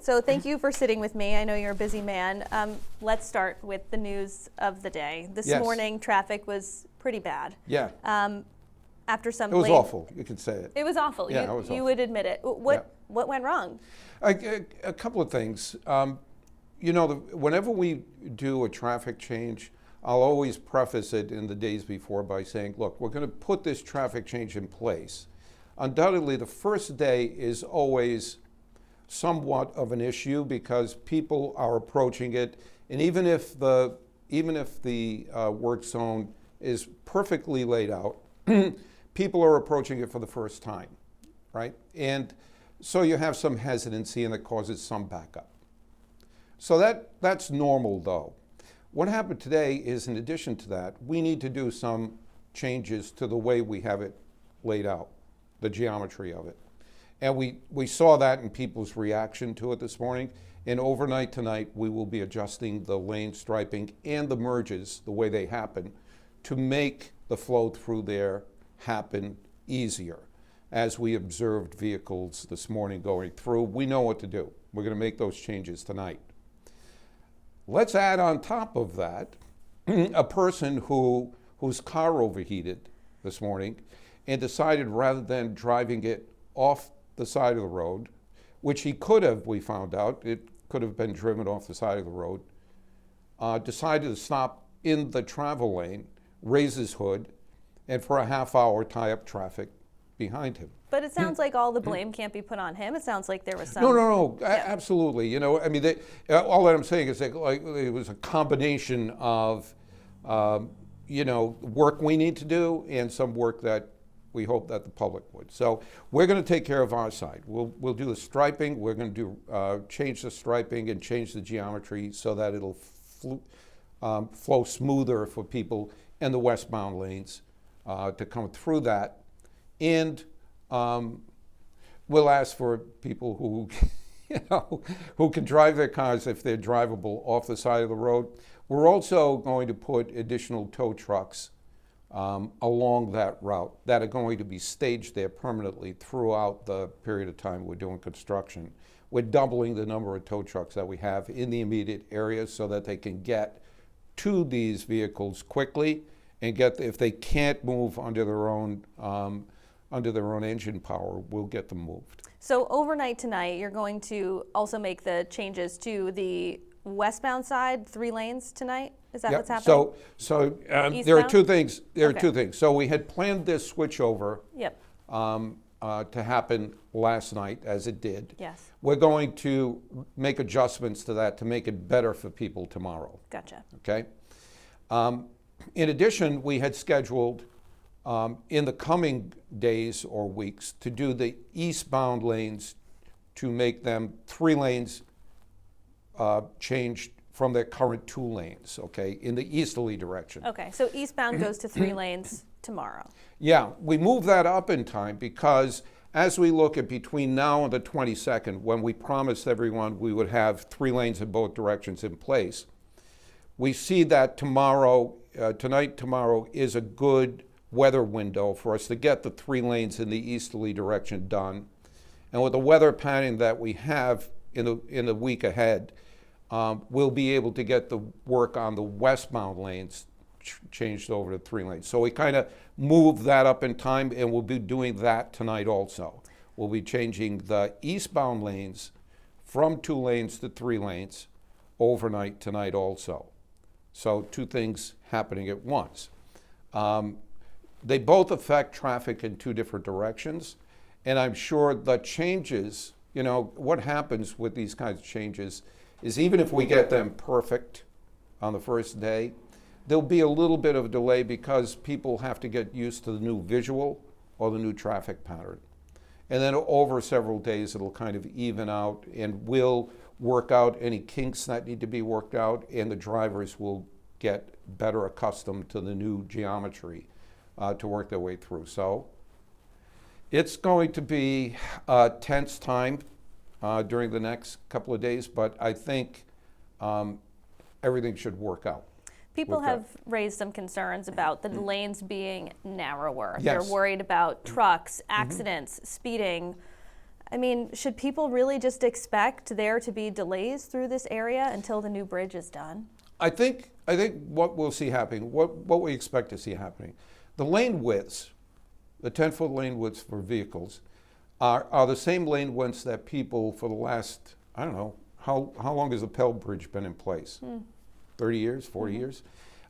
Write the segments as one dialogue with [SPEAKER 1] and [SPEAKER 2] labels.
[SPEAKER 1] So thank you for sitting with me. I know you're a busy man. Let's start with the news of the day. This morning, traffic was pretty bad.
[SPEAKER 2] Yeah.
[SPEAKER 1] After some
[SPEAKER 2] It was awful. You could say it.
[SPEAKER 1] It was awful.
[SPEAKER 2] Yeah, it was awful.
[SPEAKER 1] You would admit it. What went wrong?
[SPEAKER 2] A couple of things. Whenever we do a traffic change, I'll always preface it in the days before by saying, look, we're going to put this traffic change in place. Undoubtedly, the first day is always somewhat of an issue because people are approaching it, and even if the work zone is perfectly laid out, people are approaching it for the first time, right? And so you have some hesitancy, and it causes some backup. So that's normal, though. What happened today is, in addition to that, we need to do some changes to the way we have it laid out, the geometry of it. And we saw that in people's reaction to it this morning. And overnight tonight, we will be adjusting the lane striping and the merges, the way they happen, to make the flow through there happen easier. As we observed vehicles this morning going through, we know what to do. We're going to make those changes tonight. Let's add on top of that a person whose car overheated this morning and decided, rather than driving it off the side of the road, which he could have, we found out, it could have been driven off the side of the road, decided to stop in the travel lane, raise his hood, and for a half hour tie up traffic behind him.
[SPEAKER 1] But it sounds like all the blame can't be put on him. It sounds like there was some...
[SPEAKER 2] No, absolutely. All that I'm saying is that it was a combination of, work we need to do and some work that we hope that the public would. So we're going to take care of our side. We'll do the striping. We're going to do change the striping and change the geometry so that it'll flow smoother for people in the westbound lanes to come through that. And we'll ask for people who, who can drive their cars if they're drivable off the side of the road. We're also going to put additional tow trucks along that route that are going to be staged there permanently throughout the period of time we're doing construction. We're doubling the number of tow trucks that we have in the immediate area so that they can get to these vehicles quickly and if they can't move under their own engine power, we'll get them moved.
[SPEAKER 1] So overnight tonight, you're going to also make the changes to the westbound side, 3 lanes tonight? Is that what's happening?
[SPEAKER 2] So there are two things. So we had planned this switchover to happen last night, as it did.
[SPEAKER 1] Yes.
[SPEAKER 2] We're going to make adjustments to that to make it better for people tomorrow.
[SPEAKER 1] Gotcha.
[SPEAKER 2] Okay. In addition, we had scheduled in the coming days or weeks to do the eastbound lanes to make them 3 lanes changed from their current 2 lanes, okay, in the easterly direction.
[SPEAKER 1] Okay, so eastbound goes to 3 lanes tomorrow.
[SPEAKER 2] Yeah, we moved that up in time because as we look at between now and the 22nd, when we promised everyone we would have 3 lanes in both directions in place, we see that tomorrow is a good weather window for us to get the 3 lanes in the easterly direction done. And with the weather pattern that we have in the week ahead, we'll be able to get the work on the westbound lanes changed over to 3 lanes. So we kind of moved that up in time, and we'll be doing that tonight also. We'll be changing the eastbound lanes from 2 lanes to 3 lanes overnight tonight also. So 2 things happening at once. They both affect traffic in 2 different directions, and I'm sure the changes, what happens with these kinds of changes is even if we get them perfect on the first day, there'll be a little bit of a delay because people have to get used to the new visual or the new traffic pattern. And then over several days, it'll kind of even out, and we'll work out any kinks that need to be worked out, and the drivers will get better accustomed to the new geometry to work their way through. So it's going to be a tense time during the next couple of days, but I think everything should work out.
[SPEAKER 1] People have raised some concerns about the lanes being narrower.
[SPEAKER 2] Yes.
[SPEAKER 1] They're worried about trucks, accidents, speeding. I mean, should people really just expect there to be delays through this area until the new bridge is done?
[SPEAKER 2] I think what we'll see happening, what we expect to see happening, the lane widths, the 10-foot lane widths for vehicles, are the same lane widths that people for the last, I don't know, how long has the Pell Bridge been in place? 30 years, 40 years?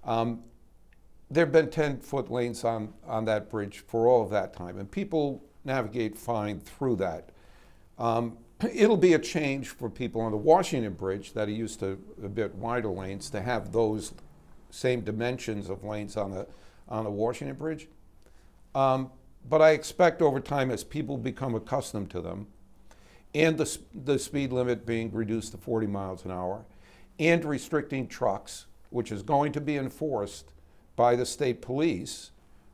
[SPEAKER 2] There have been 10-foot lanes on that bridge for all of that time, and people navigate fine through that. It'll be a change for people on the Washington Bridge that are used to a bit wider lanes to have those same dimensions of lanes on the Washington Bridge. But I expect over time, as people become accustomed to them, and the speed limit being reduced to 40 miles an hour, and restricting trucks, which is going to be enforced by the state police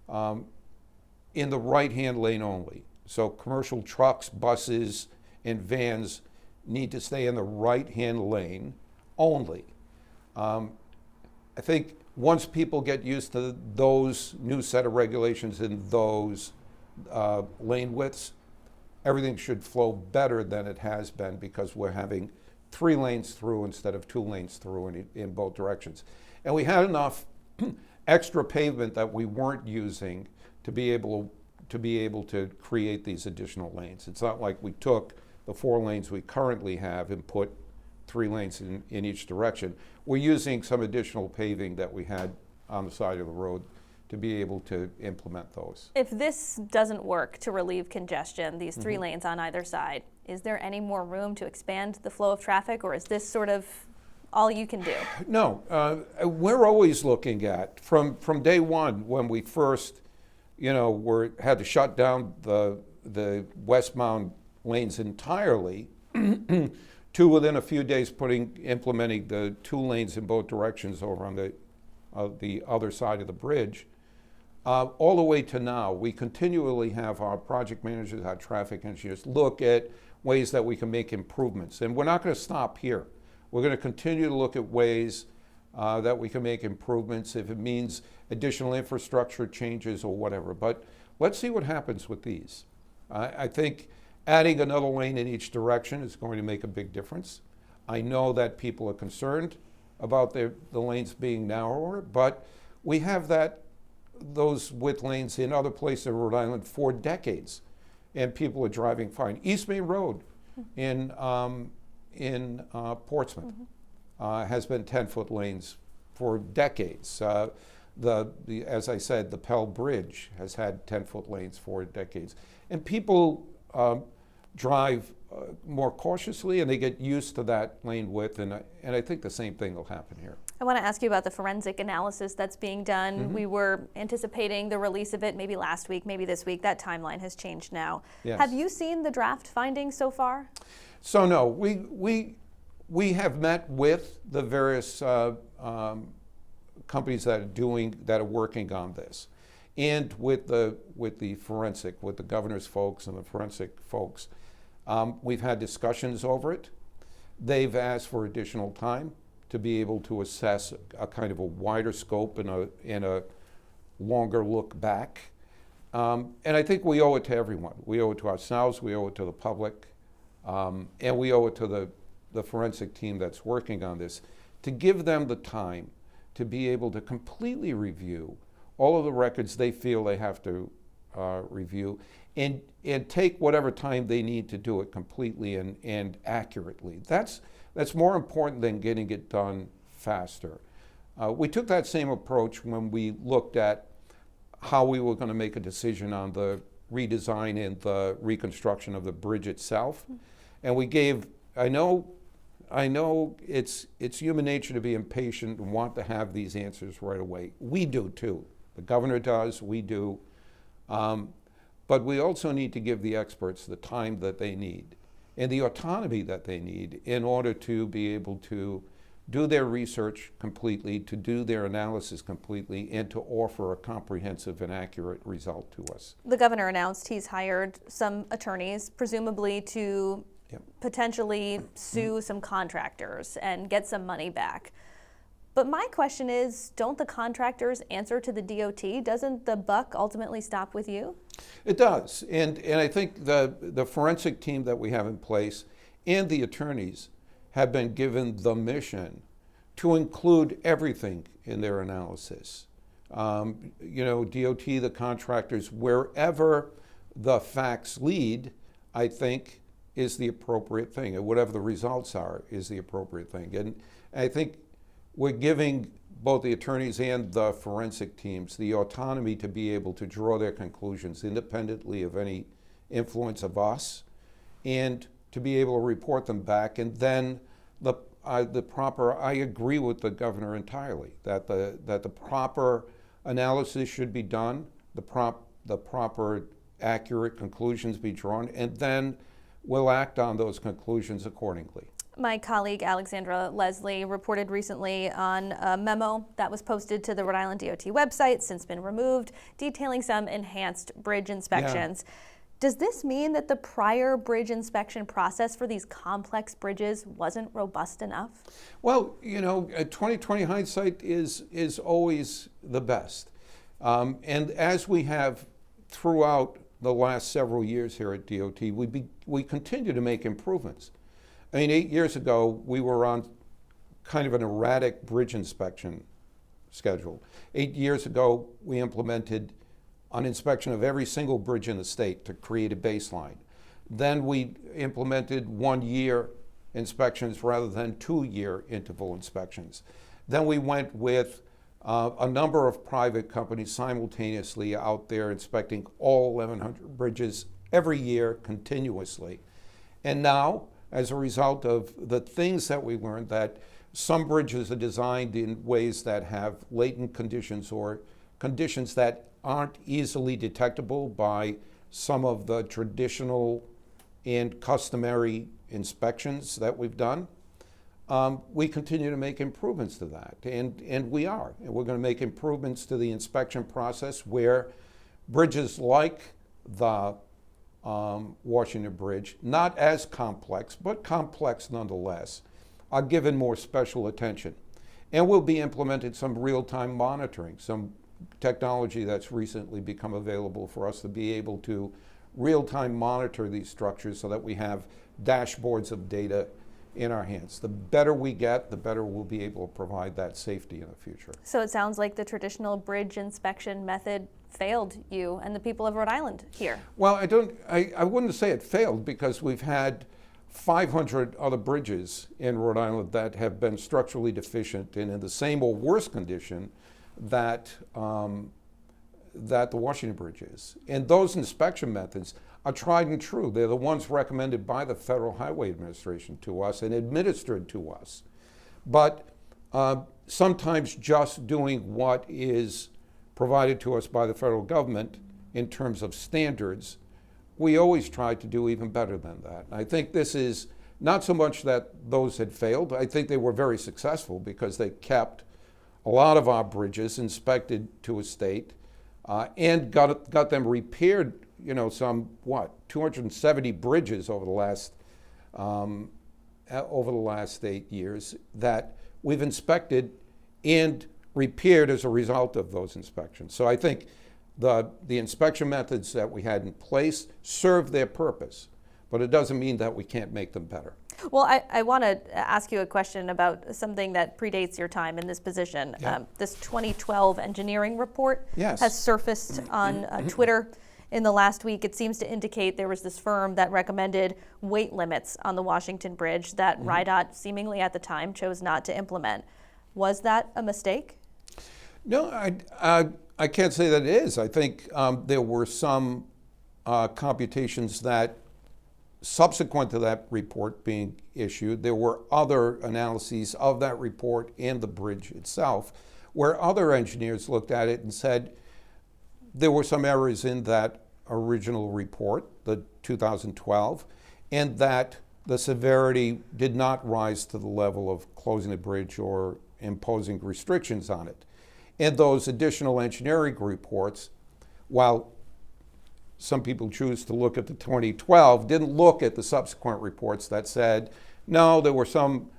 [SPEAKER 2] in the right-hand lane only. So commercial trucks, buses, and vans need to stay in the right-hand lane only. I think once people get used to those new set of regulations and those lane widths, everything should flow better than it has been because we're having 3 lanes through instead of 2 lanes through in both directions. And we had enough extra pavement that we weren't using to be able to create these additional lanes. It's not like we took the 4 lanes we currently have and put 3 lanes in each direction. We're using some additional paving that we had on the side of the road to be able to implement those.
[SPEAKER 1] If this doesn't work to relieve congestion, these 3 lanes on either side, is there any more room to expand the flow of traffic, or is this sort of all you can do?
[SPEAKER 2] No, we're always looking at, from day one when we first, had to shut down the westbound lanes entirely, to within a few days implementing the 2 lanes in both directions over on the other side of the bridge, all the way to now. We continually have our project managers, our traffic engineers look at ways that we can make improvements. And we're not going to stop here. We're going to continue to look at ways that we can make improvements if it means additional infrastructure changes or whatever. But let's see what happens with these. I think adding another lane in each direction is going to make a big difference. I know that people are concerned about the lanes being narrower, but we have those width lanes in other places in Rhode Island for decades, and people are driving fine. East Main Road in Portsmouth has been 10-foot lanes for decades. As I said, the Pell Bridge has had 10-foot lanes for decades. And people drive more cautiously, and they get used to that lane width, and I think the same thing will happen here.
[SPEAKER 1] I want to ask you about the forensic analysis that's being done. We were anticipating the release of it maybe last week, maybe this week. That timeline has changed now.
[SPEAKER 2] Yes.
[SPEAKER 1] Have you seen the draft findings so far?
[SPEAKER 2] So no, we have met with the various companies that are working on this, and with the forensic, with the governor's folks and the forensic folks. We've had discussions over it. They've asked for additional time to be able to assess a kind of a wider scope and a longer look back. And I think we owe it to everyone. We owe it to ourselves, we owe it to the public, and we owe it to the forensic team that's working on this, to give them the time to be able to completely review all of the records they feel they have to review, and take whatever time they need to do it completely and accurately. That's more important than getting it done faster. We took that same approach when we looked at how we were going to make a decision on the redesign and the reconstruction of the bridge itself. And we gave, I know it's human nature to be impatient and want to have these answers right away. We do too. The governor does, we do. But we also need to give the experts the time that they need and the autonomy that they need in order to be able to do their research completely, to do their analysis completely, and to offer a comprehensive and accurate result to us.
[SPEAKER 1] The governor announced he's hired some attorneys, presumably to potentially sue some contractors and get some money back. But my question is, don't the contractors answer to the DOT? Doesn't the buck ultimately stop with you?
[SPEAKER 2] It does, and I think the forensic team that we have in place and the attorneys have been given the mission to include everything in their analysis. DOT, the contractors, wherever the facts lead, I think is the appropriate thing, and whatever the results are is the appropriate thing. And I think we're giving both the attorneys and the forensic teams the autonomy to be able to draw their conclusions independently of any influence of us, and to be able to report them back. And then I agree with the governor entirely that the proper analysis should be done, the proper accurate conclusions be drawn, and then we'll act on those conclusions accordingly.
[SPEAKER 1] My colleague Alexandra Leslie reported recently on a memo that was posted to the Rhode Island DOT website, since been removed, detailing some enhanced bridge inspections. Yeah. Does this mean that the prior bridge inspection process for these complex bridges wasn't robust enough?
[SPEAKER 2] Well, 20/20 hindsight is always the best. And as we have throughout the last several years here at DOT, we continue to make improvements. I mean, 8 years ago, we were on kind of an erratic bridge inspection schedule. 8 years ago, we implemented an inspection of every single bridge in the state to create a baseline. Then we implemented 1-year inspections rather than 2-year interval inspections. Then we went with a number of private companies simultaneously out there inspecting all 1,100 bridges every year continuously. And now, as a result of the things that we learned, that some bridges are designed in ways that have latent conditions or conditions that aren't easily detectable by some of the traditional and customary inspections that we've done. We continue to make improvements to that, and we are. And we're going to make improvements to the inspection process where bridges like the Washington Bridge, not as complex, but complex nonetheless, are given more special attention. And we'll be implementing some real-time monitoring, some technology that's recently become available for us to be able to real-time monitor these structures so that we have dashboards of data in our hands. The better we get, the better we'll be able to provide that safety in the future.
[SPEAKER 1] So it sounds like the traditional bridge inspection method failed you and the people of Rhode Island here.
[SPEAKER 2] Well, I wouldn't say it failed, because we've had 500 other bridges in Rhode Island that have been structurally deficient and in the same or worse condition that the Washington Bridge is. And those inspection methods are tried and true. They're the ones recommended by the Federal Highway Administration to us and administered to us. But sometimes just doing what is provided to us by the federal government in terms of standards, we always try to do even better than that. I think this is not so much that those had failed. I think they were very successful because they kept a lot of our bridges inspected to a state and got them repaired. 270 bridges over the last 8 years that we've inspected and repaired as a result of those inspections. So I think the inspection methods that we had in place served their purpose, but it doesn't mean that we can't make them better.
[SPEAKER 1] Well, I want to ask you a question about something that predates your time in this position.
[SPEAKER 2] Yeah.
[SPEAKER 1] This 2012 engineering report
[SPEAKER 2] Yes.
[SPEAKER 1] has surfaced on Twitter in the last week. It seems to indicate there was this firm that recommended weight limits on the Washington Bridge that RIDOT seemingly at the time chose not to implement. Was that a mistake?
[SPEAKER 2] No, I can't say that it is. I think there were some computations that, subsequent to that report being issued, there were other analyses of that report and the bridge itself, where other engineers looked at it and said there were some errors in that original report, the 2012, and that the severity did not rise to the level of closing the bridge or imposing restrictions on it. And those additional engineering reports, while some people choose to look at the 2012, didn't look at the subsequent reports that said, no, there were some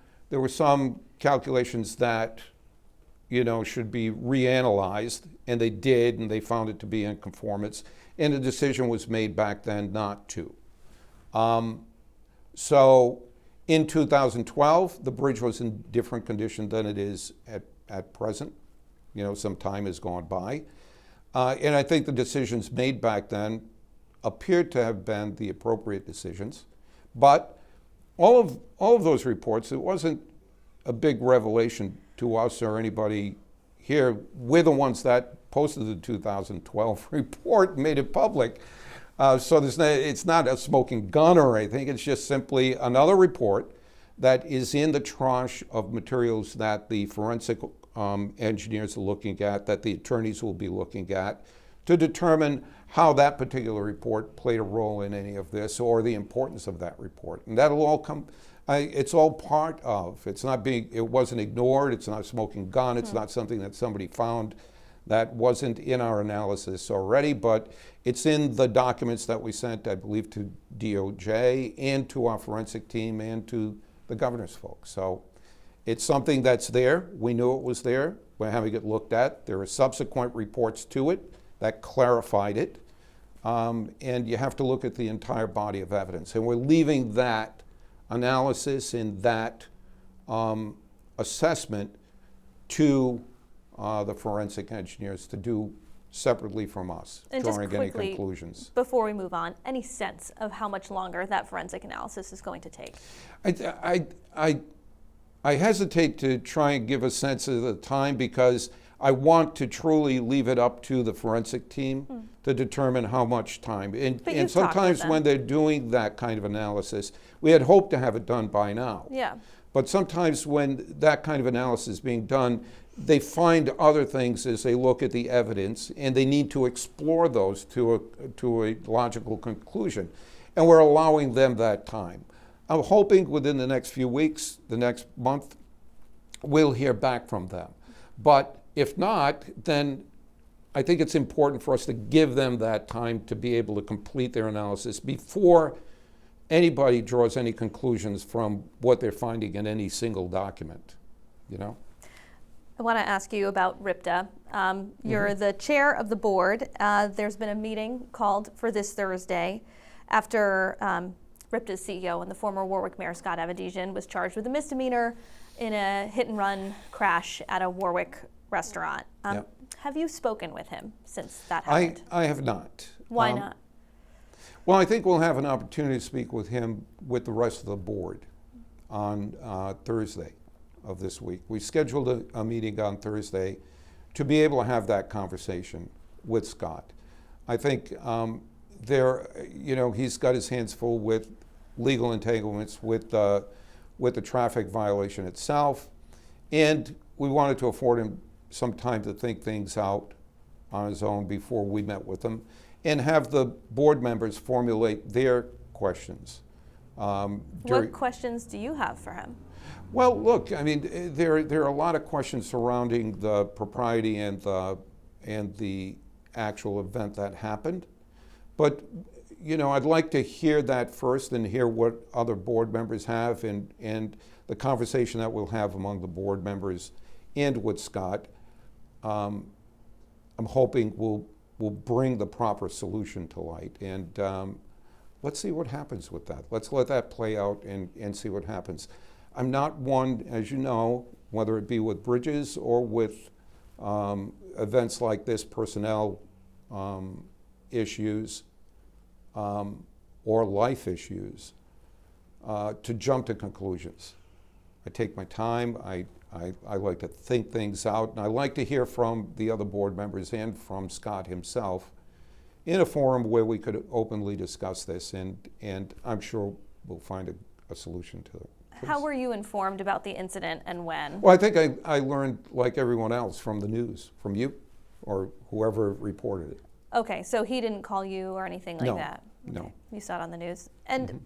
[SPEAKER 2] calculations that should be reanalyzed, and they did, and they found it to be in conformance, and a decision was made back then not to. So in 2012, the bridge was in different condition than it is at present. Some time has gone by. And I think the decisions made back then appeared to have been the appropriate decisions. But all of those reports, it wasn't a big revelation to us or anybody here. We're the ones that posted the 2012 report and made it public. So it's not a smoking gun or anything. It's just simply another report that is in the tranche of materials that the forensic engineers are looking at, that the attorneys will be looking at, to determine how that particular report played a role in any of this or the importance of that report. And that'll all come, it's all part of, it wasn't ignored, it's not a smoking gun, it's not something that somebody found that wasn't in our analysis already, but it's in the documents that we sent, I believe, to DOJ and to our forensic team and to the governor's folks. So it's something that's there. We knew it was there. We're having it looked at. There are subsequent reports to it that clarified it. And you have to look at the entire body of evidence. And we're leaving that analysis and that assessment to the forensic engineers to do separately from us,
[SPEAKER 1] and
[SPEAKER 2] drawing
[SPEAKER 1] just
[SPEAKER 2] any
[SPEAKER 1] quickly,
[SPEAKER 2] conclusions.
[SPEAKER 1] Before we move on, any sense of how much longer that forensic analysis is going to take?
[SPEAKER 2] I hesitate to try and give a sense of the time because I want to truly leave it up to the forensic team to determine how much time. And sometimes when they're doing that kind of analysis, we had hoped to have it done by now.
[SPEAKER 1] Yeah.
[SPEAKER 2] But sometimes when that kind of analysis is being done, they find other things as they look at the evidence, and they need to explore those to a logical conclusion. And we're allowing them that time. I'm hoping within the next few weeks, the next month, we'll hear back from them. But if not, then I think it's important for us to give them that time to be able to complete their analysis before anybody draws any conclusions from what they're finding in any single document,
[SPEAKER 1] I want to ask you about RIPTA. You're the chair of the board. There's been a meeting called for this Thursday after RIPTA's CEO and the former Warwick Mayor Scott Avedisian was charged with a misdemeanor in a hit-and-run crash at a Warwick restaurant. Have you spoken with him since that happened?
[SPEAKER 2] I have not.
[SPEAKER 1] Why not?
[SPEAKER 2] Well, I think we'll have an opportunity to speak with him with the rest of the board on Thursday of this week. We scheduled a meeting on Thursday to be able to have that conversation with Scott. I think he's got his hands full with legal entanglements with the traffic violation itself, and we wanted to afford him some time to think things out on his own before we met with him, and have the board members formulate their questions.
[SPEAKER 1] What questions do you have for him?
[SPEAKER 2] Well, look, I mean, there are a lot of questions surrounding the propriety and the actual event that happened. But, I'd like to hear that first and hear what other board members have and the conversation that we'll have among the board members and with Scott. I'm hoping will bring the proper solution to light. And let's see what happens with that. Let's let that play out and see what happens. I'm not one, as you know, whether it be with bridges or with events like this, personnel issues or life issues, to jump to conclusions. I take my time. I like to think things out, and I like to hear from the other board members and from Scott himself in a forum where we could openly discuss this, and I'm sure we'll find a solution to it.
[SPEAKER 1] How were you informed about the incident and when?
[SPEAKER 2] Well, I think I learned, like everyone else, from the news, from you or whoever reported it.
[SPEAKER 1] Okay, so he didn't call you or anything like that?
[SPEAKER 2] No.
[SPEAKER 1] Okay. You saw it on the news. And,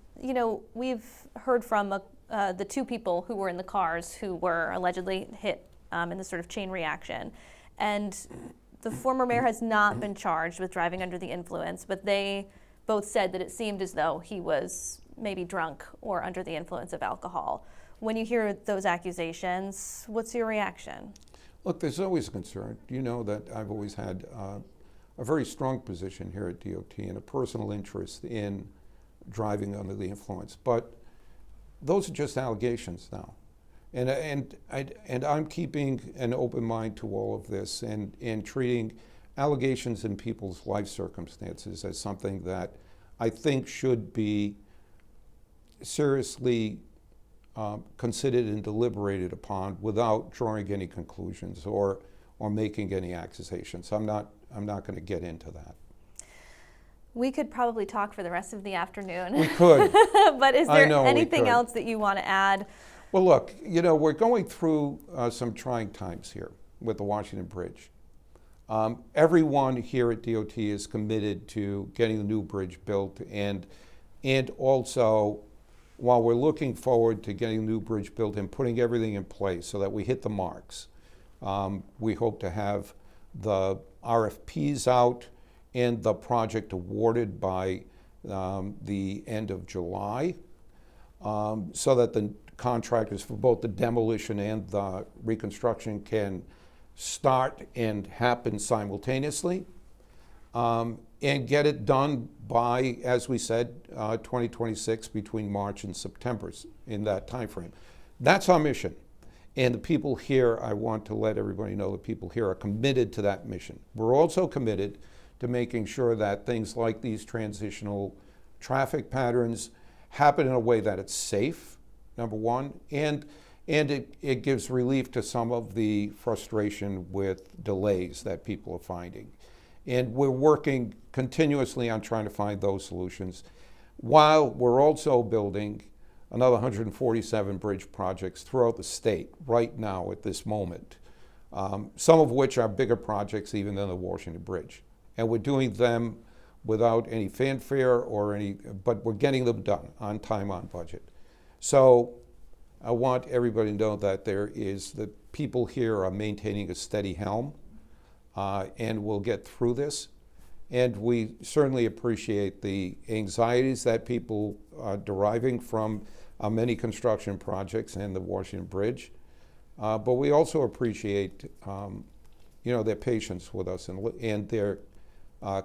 [SPEAKER 1] we've heard from the two people who were in the cars who were allegedly hit in this sort of chain reaction. And the former mayor has not been charged with driving under the influence, but they both said that it seemed as though he was maybe drunk or under the influence of alcohol. When you hear those accusations, what's your reaction?
[SPEAKER 2] Look, there's always a concern. You know that I've always had a very strong position here at DOT and a personal interest in driving under the influence. But those are just allegations now. And I'm keeping an open mind to all of this and treating allegations in people's life circumstances as something that I think should be seriously considered and deliberated upon without drawing any conclusions or making any accusations. I'm not going to get into that.
[SPEAKER 1] We could probably talk for the rest of the afternoon.
[SPEAKER 2] We could.
[SPEAKER 1] But is there anything else that you want to add?
[SPEAKER 2] Well, look, we're going through some trying times here with the Washington Bridge. Everyone here at DOT is committed to getting the new bridge built, and also, while we're looking forward to getting the new bridge built and putting everything in place so that we hit the marks, we hope to have the RFPs out and the project awarded by the end of July, so that the contractors for both the demolition and the reconstruction can start and happen simultaneously, and get it done by, as we said, 2026, between March and September, in that time frame. That's our mission. And the people here, I want to let everybody know, the people here are committed to that mission. We're also committed to making sure that things like these transitional traffic patterns happen in a way that it's safe, number one, and it gives relief to some of the frustration with delays that people are finding. And we're working continuously on trying to find those solutions, while we're also building another 147 bridge projects throughout the state right now at this moment, some of which are bigger projects even than the Washington Bridge. And we're doing them without any fanfare but we're getting them done on time, on budget. So I want everybody to know that the people here are maintaining a steady helm, and we'll get through this. And we certainly appreciate the anxieties that people are deriving from many construction projects and the Washington Bridge. But we also appreciate their patience with us and their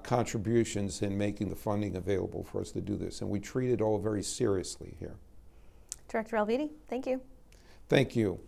[SPEAKER 2] contributions in making the funding available for us to do this. And we treat it all very seriously here.
[SPEAKER 1] Director Alviti, thank you.
[SPEAKER 2] Thank you.